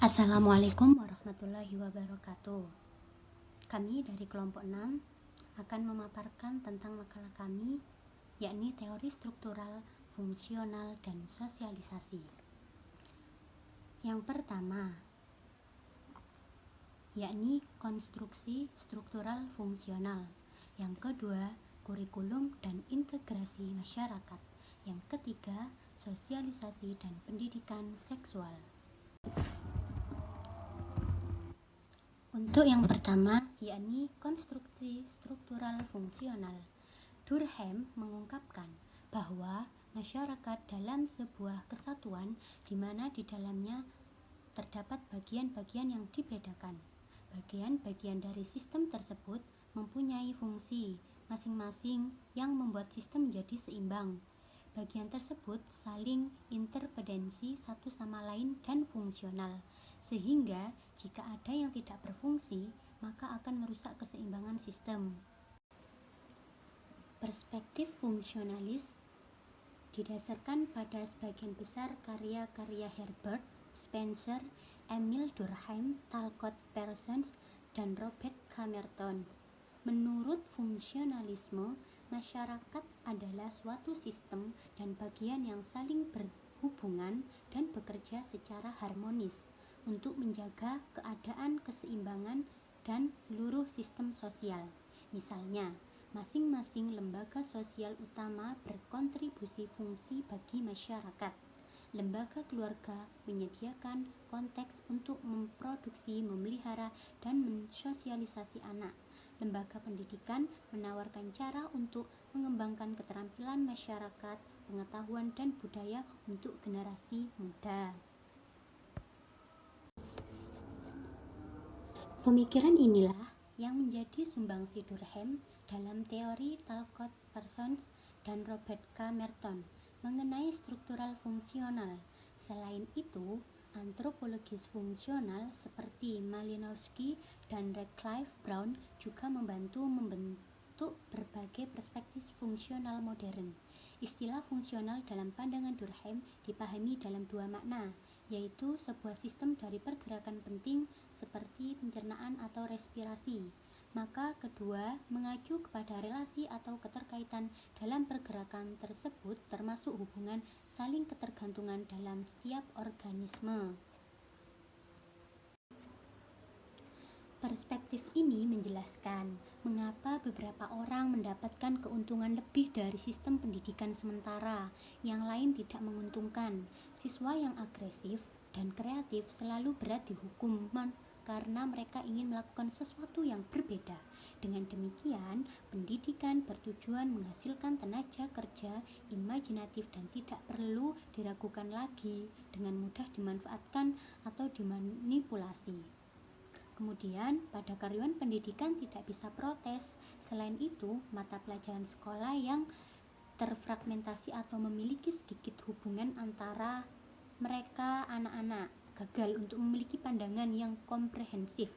Assalamualaikum warahmatullahi wabarakatuh. Kami dari kelompok 6 akan memaparkan tentang makalah kami, yakni teori struktural, fungsional, dan sosialisasi. Yang pertama, yakni konstruksi struktural fungsional. Yang kedua, kurikulum dan integrasi masyarakat. Yang ketiga, sosialisasi dan pendidikan seksual. Untuk yang pertama, yakni konstruksi struktural fungsional. Durkheim mengungkapkan bahwa masyarakat dalam sebuah kesatuan di mana di dalamnya terdapat bagian-bagian yang dibedakan. Bagian-bagian dari sistem tersebut mempunyai fungsi masing-masing yang membuat sistem menjadi seimbang. Bagian tersebut saling interdependensi satu sama lain dan fungsional, sehingga jika ada yang tidak berfungsi, maka akan merusak keseimbangan sistem. Perspektif fungsionalis didasarkan pada sebagian besar karya-karya Herbert Spencer, Emil Durkheim, Talcott Parsons, dan Robert Camerton. Menurut fungsionalisme, masyarakat adalah suatu sistem dan bagian yang saling berhubungan dan bekerja secara harmonis untuk menjaga keadaan keseimbangan dan seluruh sistem sosial. Misalnya, masing-masing lembaga sosial utama berkontribusi fungsi bagi masyarakat. Lembaga keluarga menyediakan konteks untuk memproduksi, memelihara, dan mensosialisasi anak. Lembaga pendidikan menawarkan cara untuk mengembangkan keterampilan masyarakat, pengetahuan, dan budaya untuk generasi muda. Pemikiran inilah yang menjadi sumbangsi Durkheim dalam teori Talcott Parsons dan Robert Camerton mengenai struktural fungsional. Selain itu, antropologis fungsional seperti Malinowski dan Radcliffe Brown juga membentuk berbagai perspektif fungsional modern. Istilah fungsional dalam pandangan Durkheim dipahami dalam dua makna, yaitu sebuah sistem dari pergerakan penting seperti pencernaan atau respirasi. Maka kedua mengacu kepada relasi atau keterkaitan dalam pergerakan tersebut, termasuk hubungan saling ketergantungan dalam setiap organisme. Perspektif ini menjelaskan mengapa beberapa orang mendapatkan keuntungan lebih dari sistem pendidikan sementara, yang lain tidak menguntungkan. Siswa yang agresif dan kreatif selalu berat dihukum karena mereka ingin melakukan sesuatu yang berbeda. Dengan demikian, pendidikan bertujuan menghasilkan tenaga kerja imajinatif dan tidak perlu diragukan lagi, dengan mudah dimanfaatkan atau dimanipulasi. Kemudian, pada karyawan pendidikan tidak bisa protes. Selain itu, mata pelajaran sekolah yang terfragmentasi atau memiliki sedikit hubungan antara mereka anak-anak gagal untuk memiliki pandangan yang komprehensif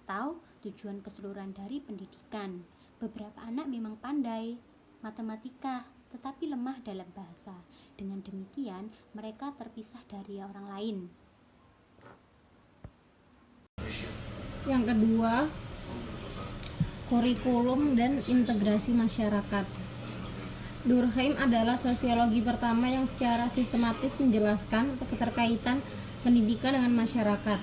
atau tujuan keseluruhan dari pendidikan. Beberapa anak memang pandai matematika, tetapi lemah dalam bahasa. Dengan demikian, mereka terpisah dari orang lain. Yang kedua, kurikulum dan integrasi masyarakat. Durkheim adalah sosiologi pertama yang secara sistematis menjelaskan keterkaitan pendidikan dengan masyarakat.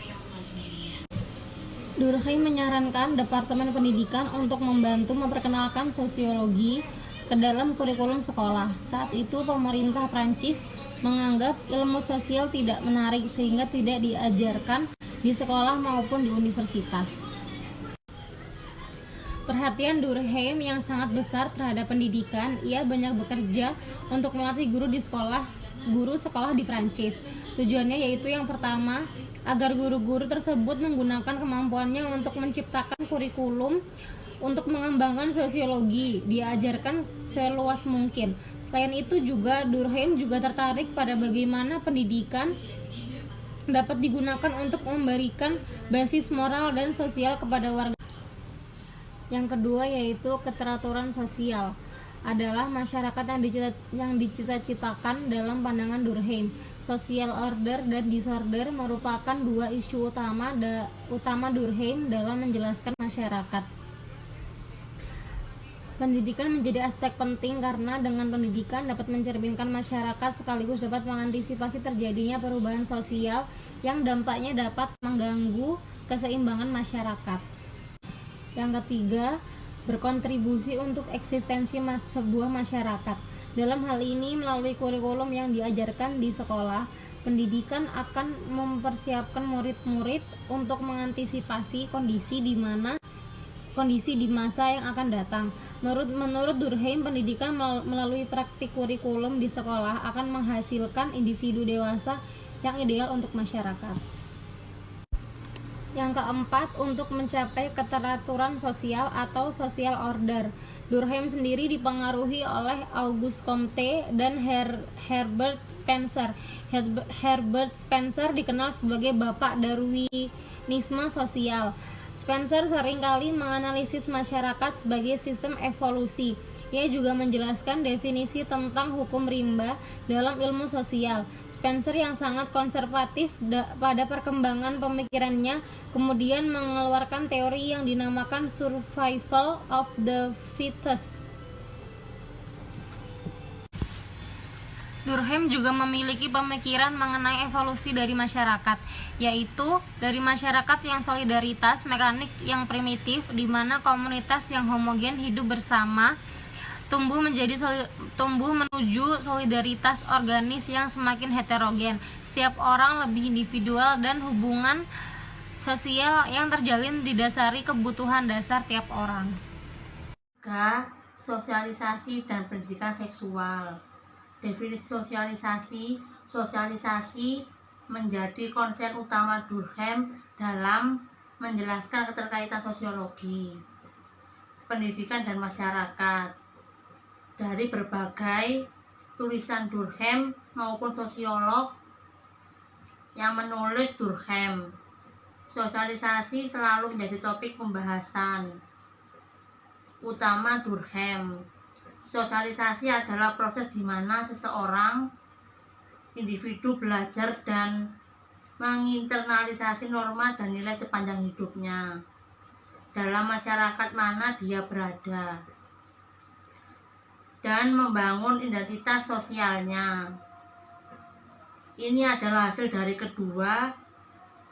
Durkheim menyarankan Departemen Pendidikan untuk membantu memperkenalkan sosiologi ke dalam kurikulum sekolah. Saat itu pemerintah Prancis menganggap ilmu sosial tidak menarik sehingga tidak diajarkan di sekolah maupun di universitas. Perhatian Durkheim yang sangat besar terhadap pendidikan, ia banyak bekerja untuk melatih guru sekolah di Prancis. Tujuannya yaitu yang pertama, agar guru-guru tersebut menggunakan kemampuannya untuk menciptakan kurikulum untuk mengembangkan sosiologi, diajarkan seluas mungkin. Selain itu juga Durkheim juga tertarik pada bagaimana pendidikan dapat digunakan untuk memberikan basis moral dan sosial kepada warga. Yang kedua yaitu keteraturan sosial. adalah masyarakat yang dicita-citakan dalam pandangan Durkheim. Social order dan disorder merupakan dua isu utama Durkheim dalam menjelaskan masyarakat. Pendidikan menjadi aspek penting karena dengan pendidikan dapat mencerminkan masyarakat sekaligus dapat mengantisipasi terjadinya perubahan sosial yang dampaknya dapat mengganggu keseimbangan masyarakat. Yang ketiga, berkontribusi untuk eksistensi sebuah masyarakat. Dalam hal ini, melalui kurikulum yang diajarkan di sekolah, pendidikan akan mempersiapkan murid-murid untuk mengantisipasi kondisi di masa yang akan datang. Menurut Durkheim, pendidikan melalui praktik kurikulum di sekolah akan menghasilkan individu dewasa yang ideal untuk masyarakat. Yang keempat, untuk mencapai keteraturan sosial atau social order. Durkheim sendiri dipengaruhi oleh Auguste Comte dan Herbert Spencer. Herbert Spencer dikenal sebagai bapak Darwinisme sosial. Spencer seringkali menganalisis masyarakat sebagai sistem evolusi. Ia juga menjelaskan definisi tentang hukum rimba dalam ilmu sosial. Spencer yang sangat konservatif pada perkembangan pemikirannya kemudian mengeluarkan teori yang dinamakan survival of the fittest. Durkheim juga memiliki pemikiran mengenai evolusi dari masyarakat, yaitu dari masyarakat yang solidaritas mekanik yang primitif, di mana komunitas yang homogen hidup bersama, tumbuh menuju solidaritas organis yang semakin heterogen. Setiap orang lebih individual dan hubungan sosial yang terjalin didasari kebutuhan dasar tiap orang. Sosialisasi dan pendidikan seksual. Definisi sosialisasi menjadi konsen utama Durkheim dalam menjelaskan keterkaitan sosiologi, pendidikan dan masyarakat. Dari berbagai tulisan Durkheim maupun sosiolog yang menulis Durkheim, sosialisasi selalu menjadi topik pembahasan utama Durkheim. Sosialisasi adalah proses di mana seseorang individu belajar dan menginternalisasi norma dan nilai sepanjang hidupnya dalam masyarakat mana dia berada dan membangun identitas sosialnya. Ini adalah hasil dari kedua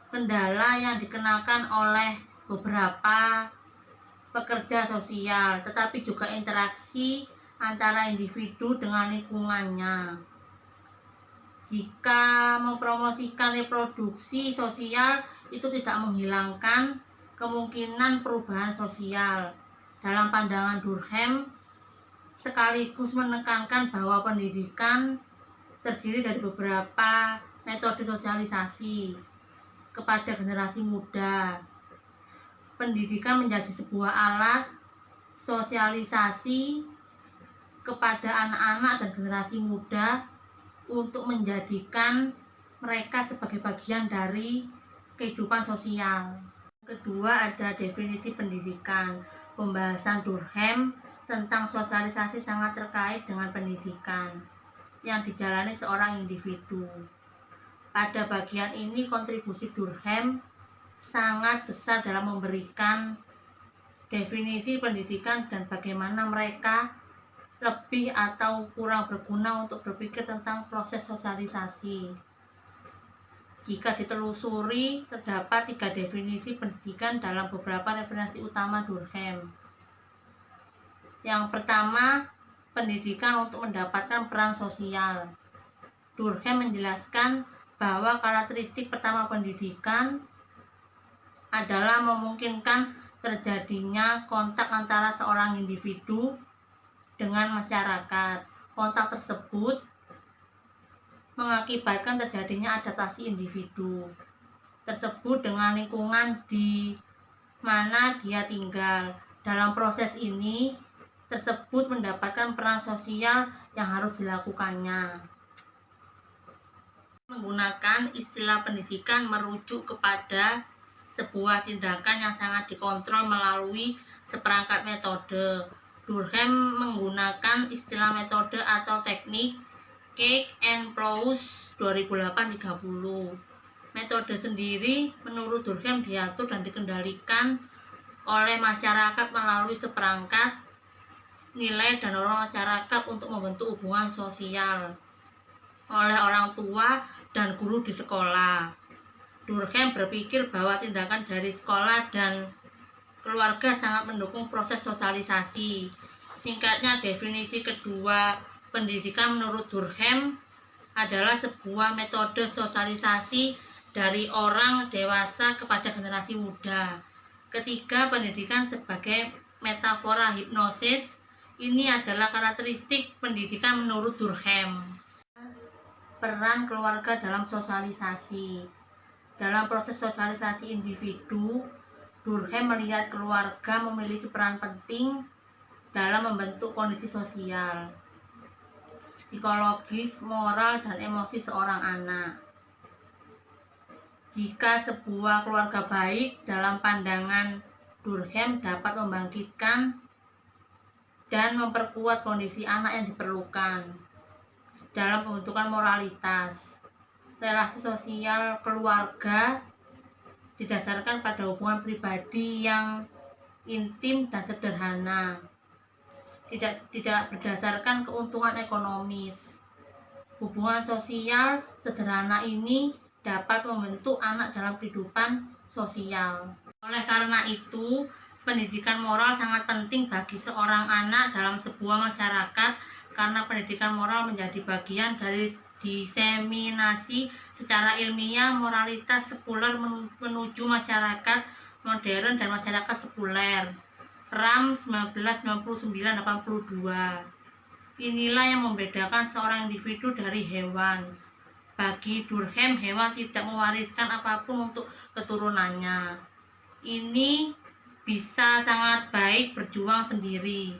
kendala yang dikenakan oleh beberapa pekerja sosial, tetapi juga interaksi antara individu dengan lingkungannya. Jika mempromosikan reproduksi sosial, itu tidak menghilangkan kemungkinan perubahan sosial. Dalam pandangan Durkheim, sekaligus menekankan bahwa pendidikan terdiri dari beberapa metode sosialisasi kepada generasi muda. Pendidikan menjadi sebuah alat sosialisasi kepada anak-anak dan generasi muda untuk menjadikan mereka sebagai bagian dari kehidupan sosial. Kedua, ada definisi pendidikan. Pembahasan Durkheim tentang sosialisasi sangat terkait dengan pendidikan yang dijalani seorang individu. Pada bagian ini, kontribusi Durkheim sangat besar dalam memberikan definisi pendidikan dan bagaimana mereka lebih atau kurang berguna untuk berpikir tentang proses sosialisasi. Jika ditelusuri, terdapat 3 definisi pendidikan dalam beberapa referensi utama Durkheim. Yang pertama, pendidikan untuk mendapatkan peran sosial. Durkheim menjelaskan bahwa karakteristik pertama pendidikan adalah memungkinkan terjadinya kontak antara seorang individu dengan masyarakat. Kontak tersebut mengakibatkan terjadinya adaptasi individu tersebut dengan lingkungan di mana dia tinggal. Dalam proses ini tersebut mendapatkan peran sosial yang harus dilakukannya. Menggunakan istilah pendidikan merujuk kepada sebuah tindakan yang sangat dikontrol melalui seperangkat metode. Durkheim menggunakan istilah metode atau teknik Cake and Prose 2008-30. Metode sendiri menurut Durkheim diatur dan dikendalikan oleh masyarakat melalui seperangkat nilai dan norma masyarakat untuk membentuk hubungan sosial oleh orang tua dan guru di sekolah. Durkheim berpikir bahwa tindakan dari sekolah dan keluarga sangat mendukung proses sosialisasi. Singkatnya, definisi kedua pendidikan menurut Durkheim adalah sebuah metode sosialisasi dari orang dewasa kepada generasi muda. Ketiga, pendidikan sebagai metafora hipnosis. Ini adalah karakteristik pendidikan menurut Durkheim. Peran keluarga dalam sosialisasi. Dalam proses sosialisasi individu, Durkheim melihat keluarga memiliki peran penting dalam membentuk kondisi sosial, psikologis, moral, dan emosi seorang anak. Jika sebuah keluarga baik dalam pandangan Durkheim dapat membangkitkan dan memperkuat kondisi anak yang diperlukan dalam pembentukan moralitas. Relasi sosial keluarga didasarkan pada hubungan pribadi yang intim dan sederhana, tidak berdasarkan keuntungan ekonomis. Hubungan sosial sederhana ini dapat membentuk anak dalam kehidupan sosial. Oleh karena itu, pendidikan moral sangat penting bagi seorang anak dalam sebuah masyarakat, karena pendidikan moral menjadi bagian dari diseminasi secara ilmiah moralitas sekuler menuju masyarakat modern dan masyarakat sekuler. RAM 1999-82. Inilah yang membedakan seorang individu dari hewan. Bagi Durkheim, hewan tidak mewariskan apapun untuk keturunannya. Ini bisa sangat baik berjuang sendiri.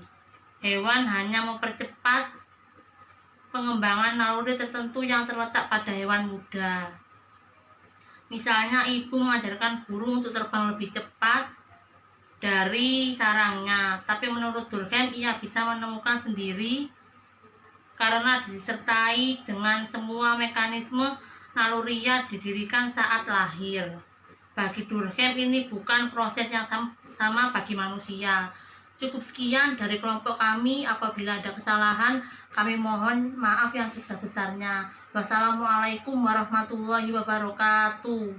Hewan hanya mempercepat pengembangan naluri tertentu yang terletak pada hewan muda. Misalnya, ibu mengajarkan burung untuk terbang lebih cepat dari sarangnya, tapi menurut Durkheim ia bisa menemukan sendiri karena disertai dengan semua mekanisme naluriah didirikan saat lahir. Bagi Durkheim ini bukan proses yang sama bagi manusia. Cukup sekian dari kelompok kami. Apabila ada kesalahan, kami mohon maaf yang sebesar-besarnya. Wassalamualaikum warahmatullahi wabarakatuh.